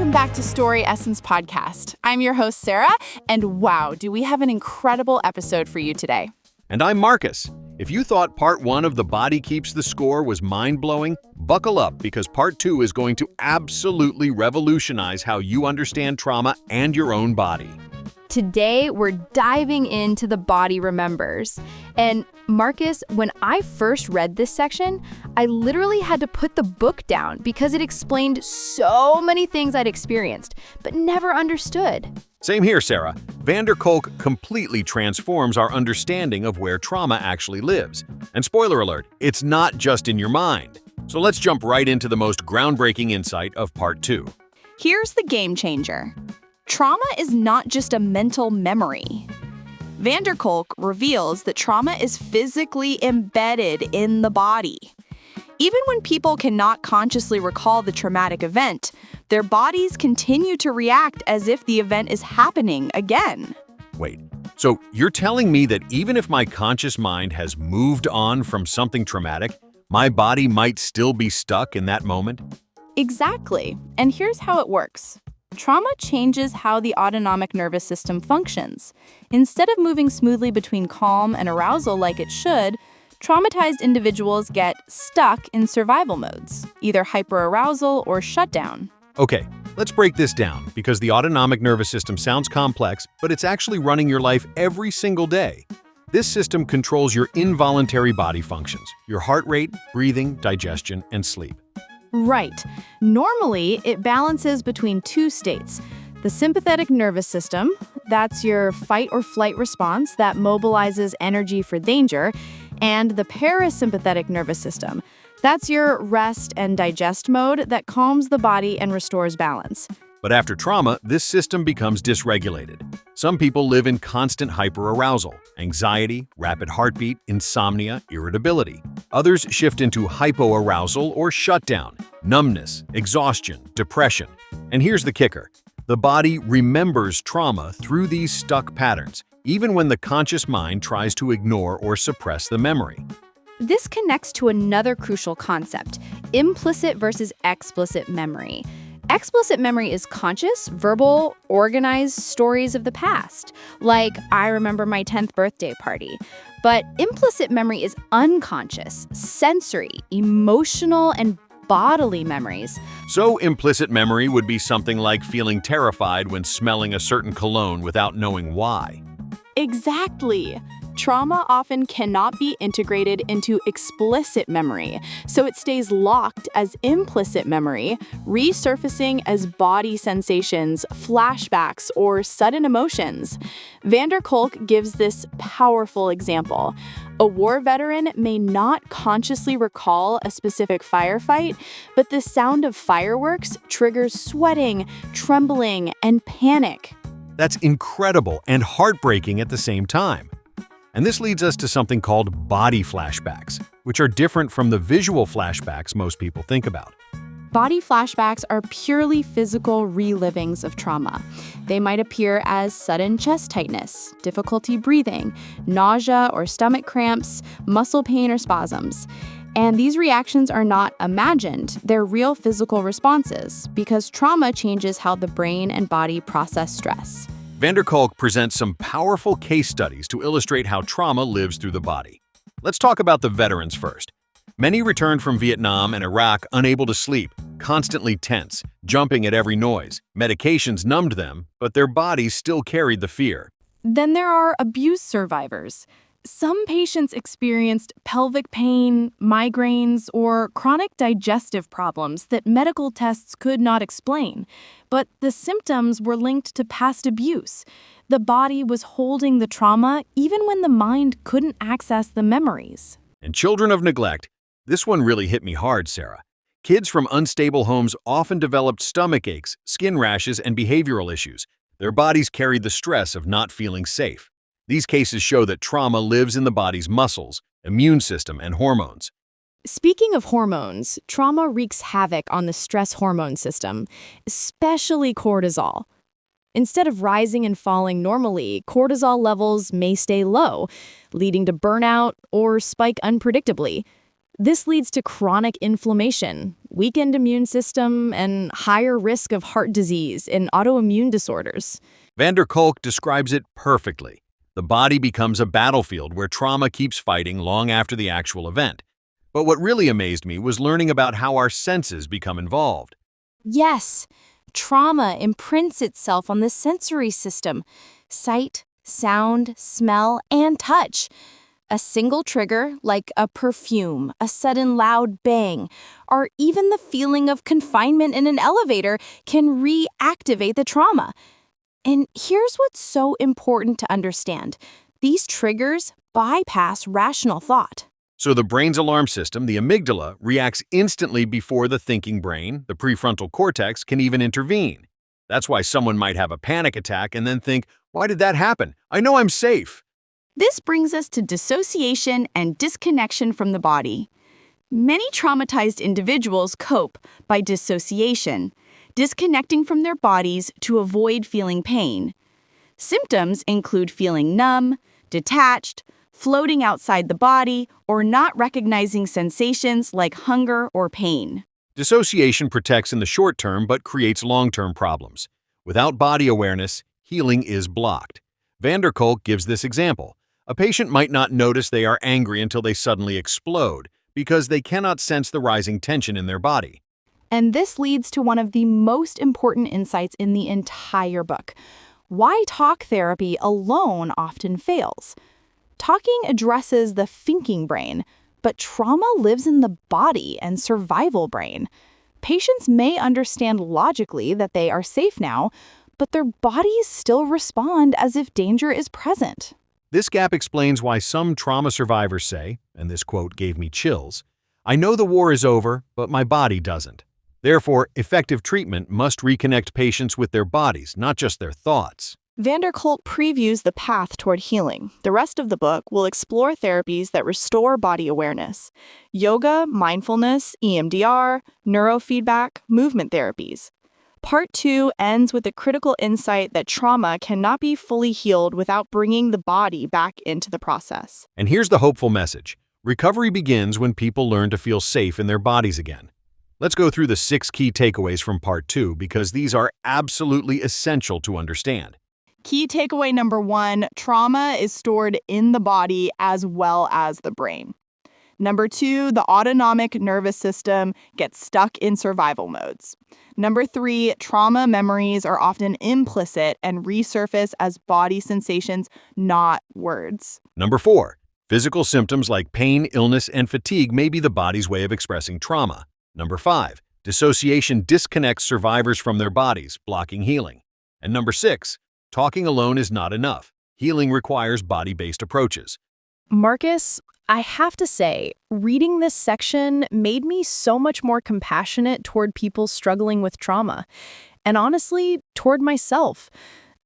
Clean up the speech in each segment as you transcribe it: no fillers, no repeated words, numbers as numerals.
Welcome back to Story Essence Podcast. I'm your host, Sarah, and wow, do we have an incredible episode for you today. And I'm Marcus. If you thought part 1 of The Body Keeps the Score was mind-blowing, buckle up because part 2 is going to absolutely revolutionize how you understand trauma and your own body. Today, we're diving into The Body Remembers. And Marcus, when I first read this section, I literally had to put the book down because it explained so many things I'd experienced, but never understood. Same here, Sarah. Kolk completely transforms our understanding of where trauma actually lives. And spoiler alert, it's not just in your mind. So let's jump right into the most groundbreaking insight of part 2. Here's the game changer. Trauma is not just a mental memory. Kolk reveals that trauma is physically embedded in the body. Even when people cannot consciously recall the traumatic event, their bodies continue to react as if the event is happening again. Wait, so you're telling me that even if my conscious mind has moved on from something traumatic, my body might still be stuck in that moment? Exactly. And here's how it works. Trauma changes how the autonomic nervous system functions. Instead of moving smoothly between calm and arousal like it should, traumatized individuals get stuck in survival modes, either hyperarousal or shutdown. Okay, let's break this down because the autonomic nervous system sounds complex, but it's actually running your life every single day. This system controls your involuntary body functions, your heart rate, breathing, digestion, and sleep. Right. Normally, it balances between two states. The sympathetic nervous system, that's your fight or flight response that mobilizes energy for danger, and the parasympathetic nervous system, that's your rest and digest mode that calms the body and restores balance. But after trauma, this system becomes dysregulated. Some people live in constant hyperarousal, anxiety, rapid heartbeat, insomnia, irritability. Others shift into hypoarousal or shutdown, numbness, exhaustion, depression. And here's the kicker. The body remembers trauma through these stuck patterns, even when the conscious mind tries to ignore or suppress the memory. This connects to another crucial concept, implicit versus explicit memory. Explicit memory is conscious, verbal, organized stories of the past, like I remember my 10th birthday party. But implicit memory is unconscious, sensory, emotional, and bodily memories. So implicit memory would be something like feeling terrified when smelling a certain cologne without knowing why. Exactly. Trauma often cannot be integrated into explicit memory, so it stays locked as implicit memory, resurfacing as body sensations, flashbacks, or sudden emotions. Kolk gives this powerful example. A war veteran may not consciously recall a specific firefight, but the sound of fireworks triggers sweating, trembling, and panic. That's incredible and heartbreaking at the same time. And this leads us to something called body flashbacks, which are different from the visual flashbacks most people think about. Body flashbacks are purely physical relivings of trauma. They might appear as sudden chest tightness, difficulty breathing, nausea or stomach cramps, muscle pain or spasms. And these reactions are not imagined, they're real physical responses because trauma changes how the brain and body process stress. Kolk presents some powerful case studies to illustrate how trauma lives through the body. Let's talk about the veterans first. Many returned from Vietnam and Iraq unable to sleep, constantly tense, jumping at every noise. Medications numbed them, but their bodies still carried the fear. Then there are abuse survivors. Some patients experienced pelvic pain, migraines, or chronic digestive problems that medical tests could not explain. But the symptoms were linked to past abuse. The body was holding the trauma even when the mind couldn't access the memories. And children of neglect. This one really hit me hard, Sarah. Kids from unstable homes often developed stomach aches, skin rashes, and behavioral issues. Their bodies carried the stress of not feeling safe. These cases show that trauma lives in the body's muscles, immune system, and hormones. Speaking of hormones, trauma wreaks havoc on the stress hormone system, especially cortisol. Instead of rising and falling normally, cortisol levels may stay low, leading to burnout or spike unpredictably. This leads to chronic inflammation, weakened immune system, and higher risk of heart disease and autoimmune disorders. Kolk describes it perfectly. The body becomes a battlefield where trauma keeps fighting long after the actual event. But what really amazed me was learning about how our senses become involved. Yes, trauma imprints itself on the sensory system: sight, sound, smell, and touch. A single trigger, like a perfume, a sudden loud bang, or even the feeling of confinement in an elevator can reactivate the trauma. And here's what's so important to understand. These triggers bypass rational thought. So the brain's alarm system, the amygdala, reacts instantly before the thinking brain, the prefrontal cortex, can even intervene. That's why someone might have a panic attack and then think, "Why did that happen? I know I'm safe." This brings us to dissociation and disconnection from the body. Many traumatized individuals cope by dissociation, disconnecting from their bodies to avoid feeling pain. Symptoms include feeling numb, detached, floating outside the body, or not recognizing sensations like hunger or pain. Dissociation protects in the short term but creates long-term problems. Without body awareness, healing is blocked. Kolk gives this example. A patient might not notice they are angry until they suddenly explode because they cannot sense the rising tension in their body. And this leads to one of the most important insights in the entire book: why talk therapy alone often fails. Talking addresses the thinking brain, but trauma lives in the body and survival brain. Patients may understand logically that they are safe now, but their bodies still respond as if danger is present. This gap explains why some trauma survivors say, and this quote gave me chills, "I know the war is over, but my body doesn't." Therefore, effective treatment must reconnect patients with their bodies, not just their thoughts. Kolk previews the path toward healing. The rest of the book will explore therapies that restore body awareness: yoga, mindfulness, EMDR, neurofeedback, movement therapies. Part 2 ends with a critical insight that trauma cannot be fully healed without bringing the body back into the process. And here's the hopeful message. Recovery begins when people learn to feel safe in their bodies again. Let's go through the 6 key takeaways from Part 2 because these are absolutely essential to understand. Key takeaway number 1, trauma is stored in the body as well as the brain. Number 2, the autonomic nervous system gets stuck in survival modes. Number 3, trauma memories are often implicit and resurface as body sensations, not words. Number 4, physical symptoms like pain, illness, and fatigue may be the body's way of expressing trauma. Number 5, dissociation disconnects survivors from their bodies, blocking healing. And number 6, talking alone is not enough. Healing requires body-based approaches. Marcus, I have to say, reading this section made me so much more compassionate toward people struggling with trauma, and honestly, toward myself.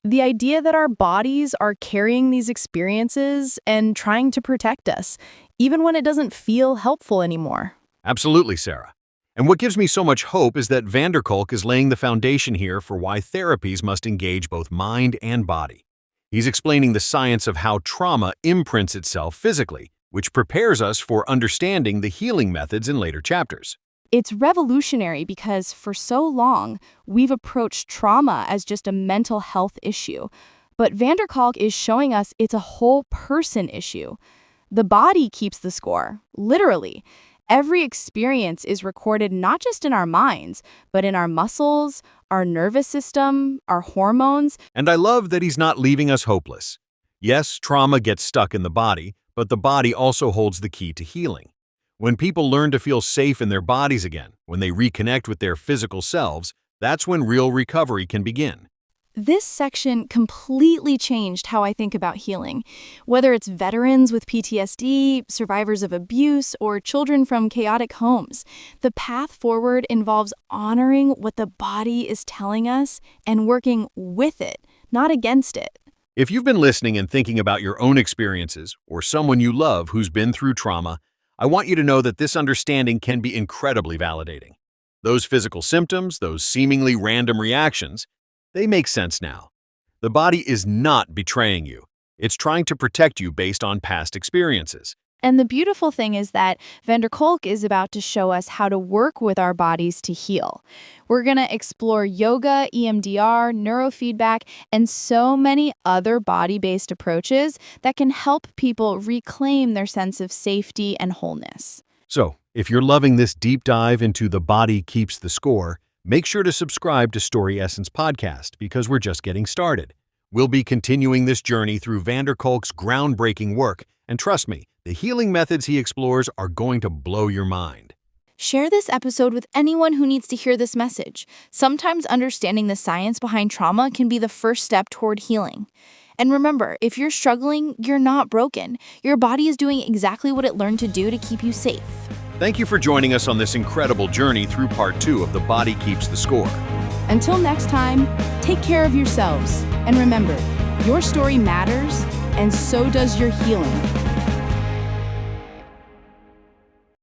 The idea that our bodies are carrying these experiences and trying to protect us, even when it doesn't feel helpful anymore. Absolutely, Sarah. And what gives me so much hope is that Kolk is laying the foundation here for why therapies must engage both mind and body. He's explaining the science of how trauma imprints itself physically, which prepares us for understanding the healing methods in later chapters. It's revolutionary because for so long, we've approached trauma as just a mental health issue. But Kolk is showing us it's a whole person issue. The body keeps the score, literally. Every experience is recorded not just in our minds, but in our muscles, our nervous system, our hormones. And I love that he's not leaving us hopeless. Yes, trauma gets stuck in the body, but the body also holds the key to healing. When people learn to feel safe in their bodies again, when they reconnect with their physical selves, that's when real recovery can begin. This section completely changed how I think about healing. Whether it's veterans with PTSD, survivors of abuse, or children from chaotic homes, the path forward involves honoring what the body is telling us and working with it, not against it. If you've been listening and thinking about your own experiences or someone you love who's been through trauma, I want you to know that this understanding can be incredibly validating. Those physical symptoms, those seemingly random reactions, they make sense now. The body is not betraying you. It's trying to protect you based on past experiences. And the beautiful thing is that Kolk is about to show us how to work with our bodies to heal. We're going to explore yoga, EMDR, neurofeedback, and so many other body-based approaches that can help people reclaim their sense of safety and wholeness. So, if you're loving this deep dive into The Body Keeps the Score, make sure to subscribe to Story Essence Podcast because we're just getting started. We'll be continuing this journey through Kolk's groundbreaking work, and trust me, the healing methods he explores are going to blow your mind. Share this episode with anyone who needs to hear this message. Sometimes understanding the science behind trauma can be the first step toward healing. And remember, if you're struggling, you're not broken. Your body is doing exactly what it learned to do to keep you safe. Thank you for joining us on this incredible journey through part 2 of The Body Keeps the Score. Until next time, take care of yourselves. And remember, your story matters, and so does your healing.